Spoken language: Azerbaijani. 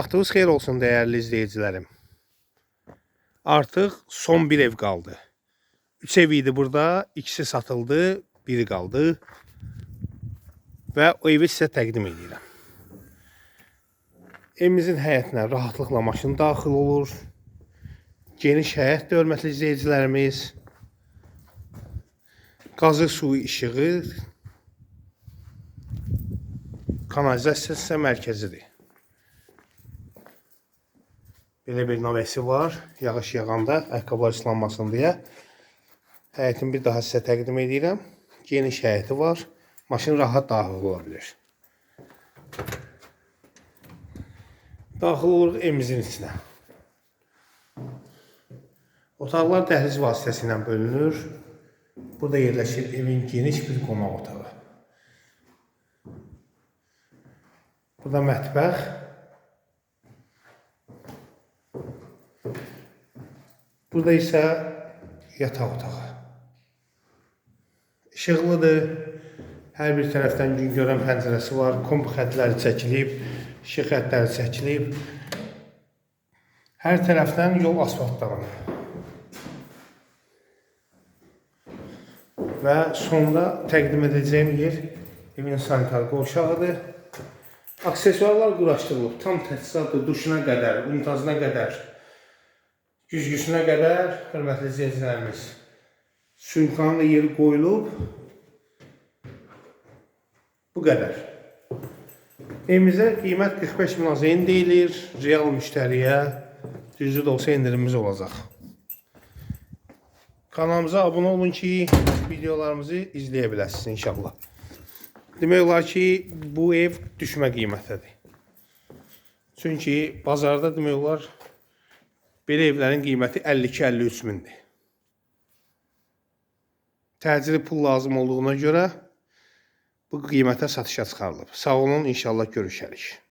Vaxtınız xeyir olsun değerli izleyicilerim. Artıq son bir ev kaldı. 3 ev idi burada, ikisi satıldı, biri kaldı. Və o evi sizə təqdim edirəm. Evimizin həyətinə rahatlıqla maşın daxil olur. Geniş həyət, hörmətli izleyicilərimiz. Qazı suyu işığı, kanalizasiya mərkəzidir. Belə bir navəsi var. Yağış yağanda ayaqqabılar ıslanmasın deyə. Həyətin bir daha sizə təqdim edirəm. Geniş həyəti var. Maşın rahat daxil ola bilir. Daxil oluruq evimizin içinə. Otaqlar dəhliz vasitəsilə bölünür. Burada yerləşir evin geniş bir qonaq otağı. Burada mətbəx. Burada isə yataq otağı. İşıqlıdır. Hər bir tərəfdən gün görən pəncərəsi var. Komp xətləri çəkilib, işıq xətləri çəkilib. Hər tərəfdən yol asfaltlanıb. Və sonda təqdim edəcəyim yer evin sanitar qovşağıdır. Aksesuarlar quraşdırılıb. Tam təchizatdır, duşuna qədər, unitazına qədər, güzgüsünə qədər, hörmətli izləyicilərimiz. Suyunkanın da yeri qoyulub. Bu qədər. Evimizə qiymət 45 min deyilir. Real müştəriyə %90 da olsa indirimimiz olacaq. Kanalımıza abunə olun ki, videolarımızı izləyə biləsiniz inşallah. Demək olar ki, bu ev düşmə qiymətədir. Çünki bazarda demək olar, belə evlərin qiyməti 52-53 mindir. Təcili pul lazım olduğuna görə bu qiymətə satışa çıxarılıb. Sağ olun, inşallah görüşərik.